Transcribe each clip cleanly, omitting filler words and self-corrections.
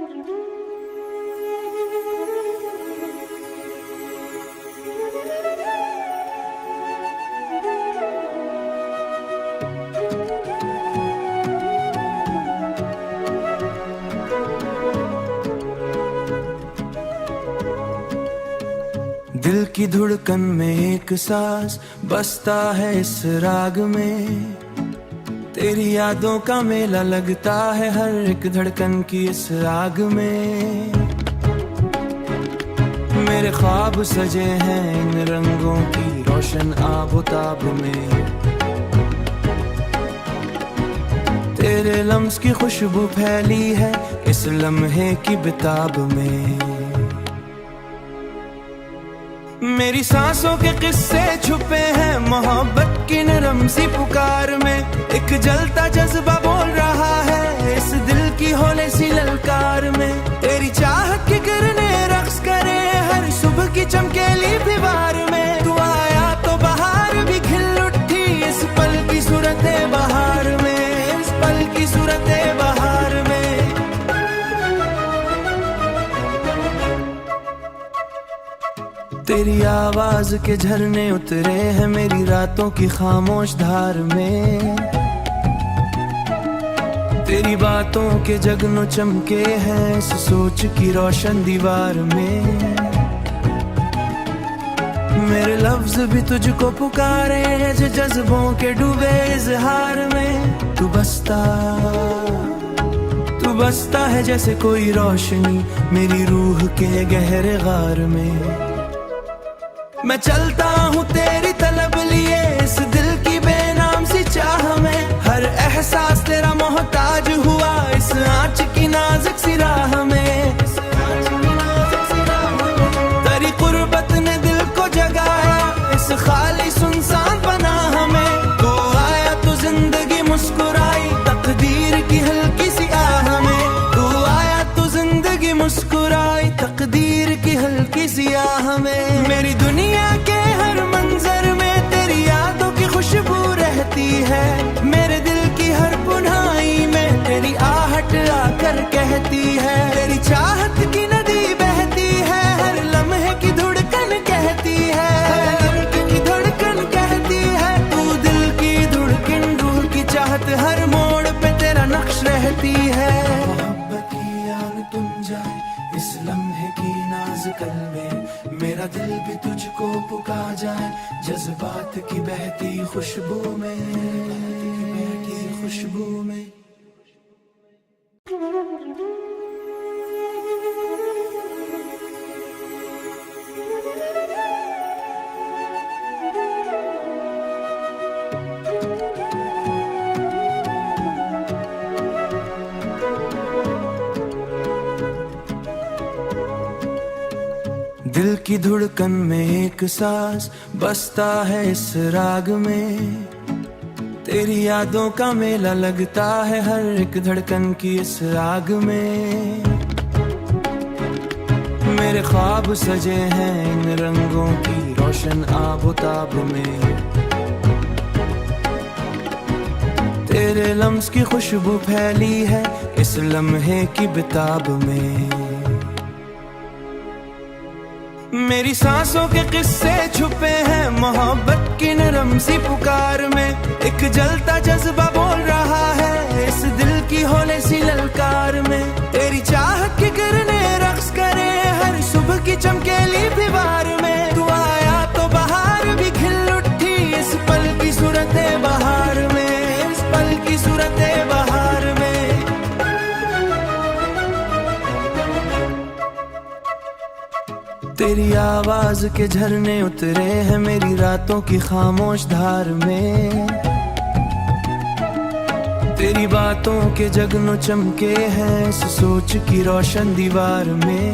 दिल की धड़कन में एक सांस बसता है इस राग में, तेरी यादों का मेला लगता है हर एक धड़कन की इस आग में। मेरे ख्वाब सजे हैं इन रंगों की रोशन आबोताब में, तेरे लम्स की खुशबू फैली है इस लम्हे की बेताब में। मेरी सांसों के किस्से छुपे हैं मोहब्बत की नरम सी पुकार में, एक जलता जज्बा बोल रहा है इस दिल की हौले सी ललकार में। तेरी चाहत की किरणें रक्स करे हर सुबह की चमकेली दीवार में। तू आया तो बहार भी खिल उठी इस पल की सूरते बहार में, इस पल की सूरते बहार में। तेरी आवाज के झरने उतरे हैं मेरी रातों की खामोश धार में, तेरी बातों के जगनों चमके हैं इस सोच की रोशन दीवार में। मेरे लफ्ज भी तुझको पुकारे हैं जज्बों के डूबे इजहार में। तू बसता है जैसे कोई रोशनी मेरी रूह के गहरे गार में। मैं चलता हूँ तेरी तलब लिए इस दिल की बेनाम सी चाह में, हर एहसास तेरा मोहताज हुआ इस आँच की नाजुक सी राह में। तेरी कुर्बत ने दिल को जगाया इस खाली सुनसान पनाह में। तू आया तो जिंदगी मुस्कुराई तकदीर की हल्की सी आह में। तू आया तो जिंदगी मुस्कुराई तकदीर की हल्की सी आह में। मेरी दुनिया के हर मंजर में तेरी यादों की खुशबू रहती है, मेरे दिल की हर पुनाई में तेरी आहट आकर कहती है। तेरी चाहत की नदी बहती है हर लम्हे की धड़कन कहती है, हर की धड़कन कहती है। तू दिल की धड़कन रूह की चाहत हर मोड़ पे तेरा नक्श रहती है। मोहब्बत की आग तुम जाए इस लम्हे की नाज कल में, मेरा दिल भी तुझको पुका जाए जज्बात की बहती खुशबू में, बहती खुशबू में। दिल की धड़कन में एक सांस बसता है इस राग में, तेरी यादों का मेला लगता है हर एक धड़कन की इस आग में। मेरे ख्वाब सजे हैं इन रंगों की रोशन आबोताब में, तेरे लम्स की खुशबू फैली है इस लम्हे की बेताब में। मेरी सांसों के किस्से छुपे हैं मोहब्बत की नरम सी पुकार में, एक जलता जज्बा बोल रहा है इस दिल की हौले सी ललकार में। तेरी चाहत की किरणें रक्स करे हर सुबह की चमकेली दीवार में। तू आया तो बहार भी खिल उठी इस पल की सूरते बहार में, इस पल की सूरते बहार में। तेरी आवाज के झरने उतरे हैं मेरी रातों की खामोश धार में, तेरी बातों के जगनों चमके हैं इस सोच की रोशन दीवार में।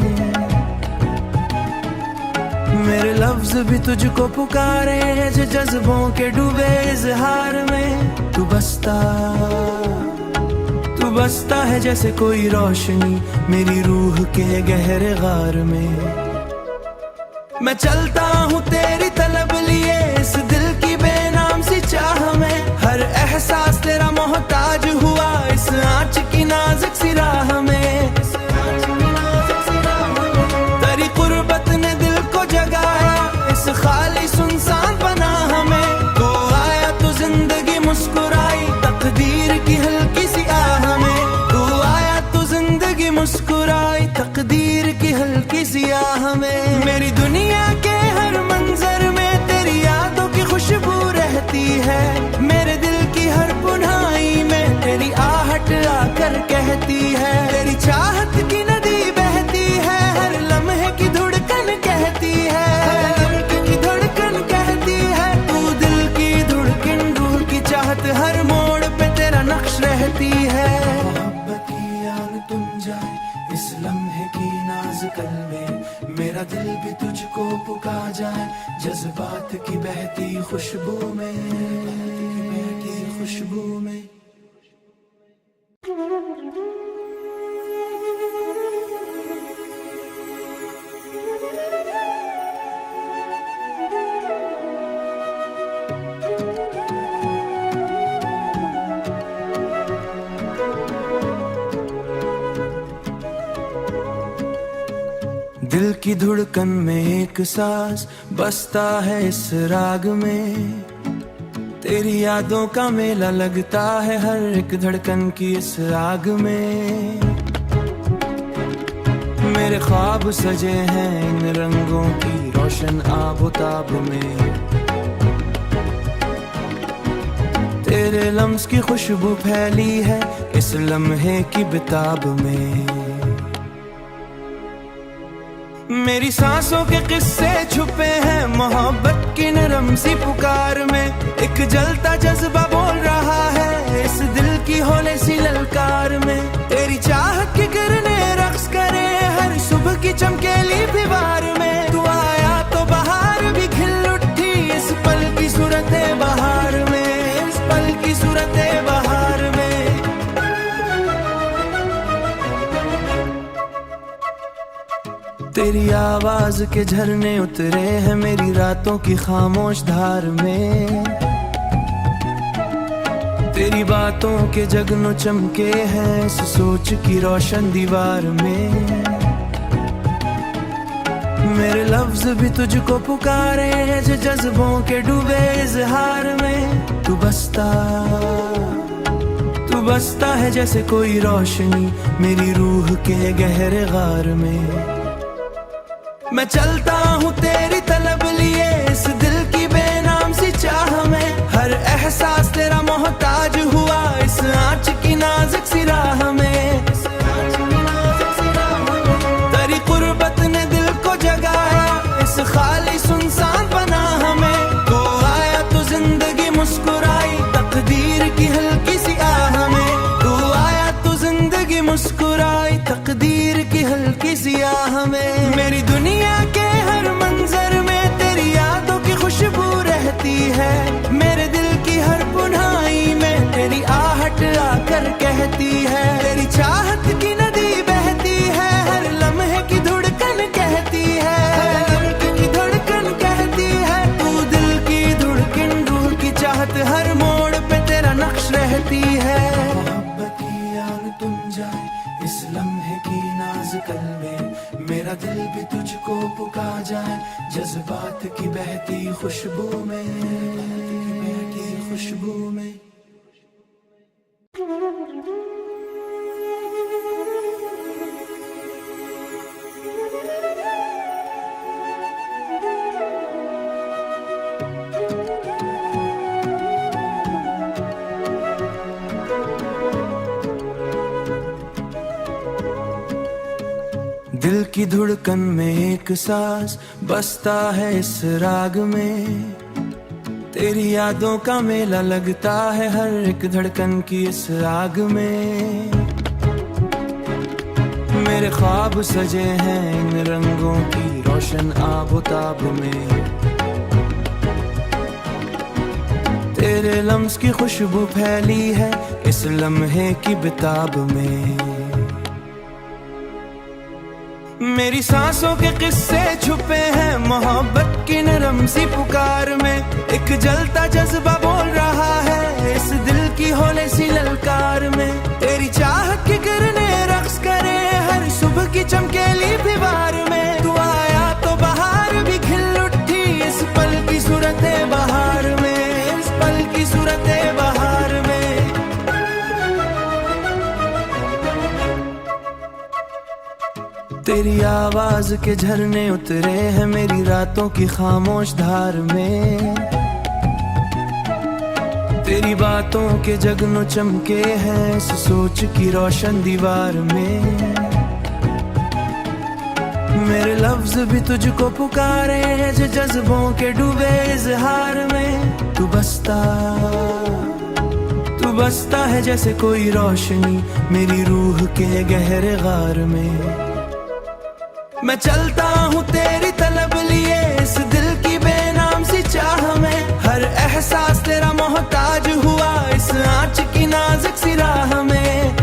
मेरे लफ्ज भी तुझको पुकारे हैं जज्बों के डूबे इजहार में। तू बसता है जैसे कोई रोशनी मेरी रूह के गहरे गार में। मैं चलता हूँ तेरी तलब लिए इस दिल की बेनाम सी चाह में, हर एहसास तेरा मोहताज हुआ इस आँच की नाजुक सी राह में। इस लम्हे की नाज कल में मेरा दिल भी तुझको पुकार जाए, जज्बात की बहती खुशबू में, बहती खुशबू में। दिल की धड़कन में एक सांस बसता है इस राग में, तेरी यादों का मेला लगता है हर एक धड़कन की इस आग में। मेरे ख्वाब सजे हैं इन रंगों की रोशन आबोताब में, तेरे लम्स की खुशबू फैली है इस लम्हे की बेताब में। मेरी सांसों के किस्से छुपे हैं मोहब्बत की नरम सी पुकार में, एक जलता जज्बा बोल रहा है इस दिल की होले सी ललकार में। तेरी चाहत की किरणें रक्स करे हर सुबह की चमकेली दीवार में, तू आया तो बहार भी खिल उठी इस पल की सूरते बहार में, इस पल की सूरते बहार में। तेरी आवाज के झरने उतरे हैं मेरी रातों की खामोश धार में, तेरी बातों के जगनो चमके हैं इस सोच की रोशन दीवार में। मेरे लफ्ज भी तुझको पुकारे हैं जज्बों के डूबे इजहार में, तू बसता है जैसे कोई रोशनी मेरी रूह के गहरे गार में। मैं चलता हूँ तेरी तलब लिए इस दिल की बेनाम सी चाह में, हर एहसास तेरा मोहताज हुआ इस आँच की नाजुक सी राह में। तेरी कुर्बत ने दिल को जगाया इस खाली सुनसान बना हमें, तू आया तो जिंदगी मुस्कुराई तकदीर की हल्की सी आह में, तू आया तो जिंदगी मुस्कुराई तकदीर की हल्की सी आह में। मेरी दुनिया के हर मंजर में तेरी यादों की खुशबू रहती है, मेरे दिल की हर पुनाई में तेरी आहट आकर कहती है। तेरी चाहत की नदी बहती है हर लम्हे की धड़कन कहती है, हर दिल की धड़कन कहती है, तू दिल की धड़कन रूह की चाहत हर मोड़ पे तेरा नक्श रहती है। मोहब्बत की आग तुम जाए इस लम्हे की नाज कल में, मेरा दिल भी तुझको पुकार जाए, जज्बात की बहती खुशबू में, बहती खुशबू में। दिल की धड़कन में एक सांस बसता है इस राग में, तेरी यादों का मेला लगता है हर एक धड़कन की इस आग में। मेरे ख्वाब सजे हैं इन रंगों की रोशन आबोताब में, तेरे लम्स की खुशबू फैली है इस लम्हे की बेताब में। मेरी सांसों के किस्से छुपे हैं मोहब्बत की नरम सी पुकार में, एक जलता जज्बा बोल रहा है इस दिल की होले सी ललकार में। तेरी चाहत की किरणें रक्स करे हर सुबह की चमकेली दीवार में, तू आया तो बहार भी खिल उठी इस पल की सूरते बहार में, इस पल की सूरते बहार में। तेरी आवाज के झरने उतरे हैं मेरी रातों की खामोश धार में, तेरी बातों के जगनो चमके हैं इस सोच की रोशन दीवार में। मेरे लफ्ज भी तुझको पुकारे हैं जज्बों के डूबे इजहार में, तू बसता है जैसे कोई रोशनी मेरी रूह के गहरे गार में। मैं चलता हूँ तेरी तलब लिए इस दिल की बेनाम सी चाह में, हर एहसास तेरा मोहताज हुआ इस आँच की नाजुक सी राह में।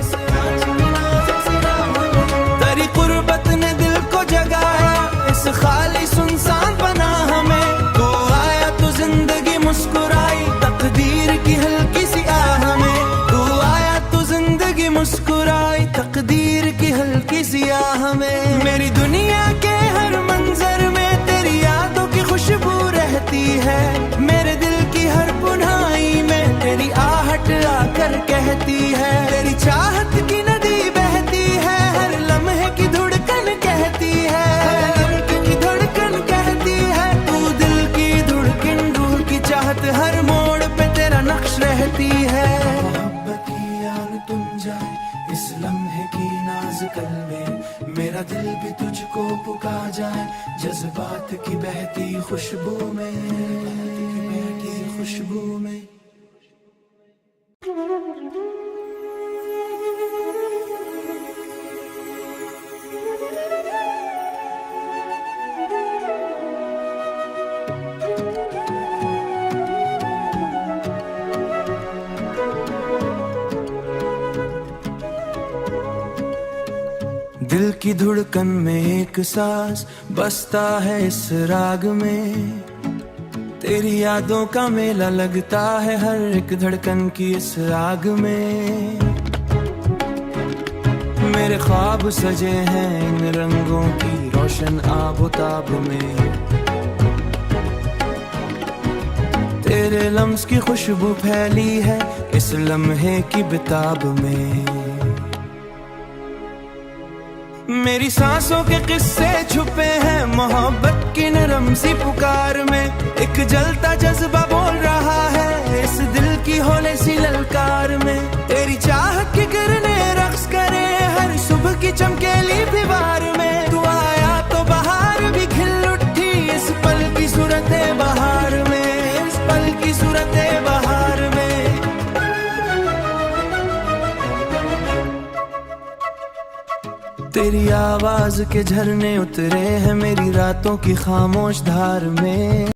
तेरी कुर्बत ने दिल को जगाया इस खाली सुनसान पनाह में, तू आया तो जिंदगी मुस्कुराई तकदीर की हल्की सी आह में, तू आया तो जिंदगी मुस्कुराई तकदीर की हल्की सी आह में। मेरी दुनिया के हर मंजर में तेरी यादों की खुशबू रहती है, मेरे दिल की हर पुनाई में तेरी आहट आकर कहती है। तेरी चाहत की नदी बहती है, हर लम्हे की धड़कन कहती है, हर लम्हे की धड़कन कहती है। तू दिल की धड़कन रूह की चाहत, हर मोड़ पे तेरा नक्श रहती है। मोहब्बत की आग तुम जाए इस लम्हे की नाज कल्बे, मेरा दिल भी तुझको पुका जाए जज्बात की बहती खुशबू में, बहती खुशबू में। दिल की धड़कन में एक सांस बसता है इस राग में, तेरी यादों का मेला लगता है हर एक धड़कन की इस आग में। मेरे ख्वाब सजे हैं इन रंगों की रोशन आबोताब में, तेरे लम्स की खुशबू फैली है इस लम्हे की बेताब में। मेरी सांसों के किस्से छुपे हैं मोहब्बत की नरम सी पुकार में, एक जलता जज्बा बोल रहा है इस दिल की होले सी ललकार में। तेरी चाह की किरणें रक्स करे हर सुबह की चमकेली दीवार में, तू आया तो बहार भी खिल उठी इस पल की सूरते बहार में, इस पल की सूरते बहार में। तेरी आवाज के झरने उतरे हैं मेरी रातों की खामोश धार में।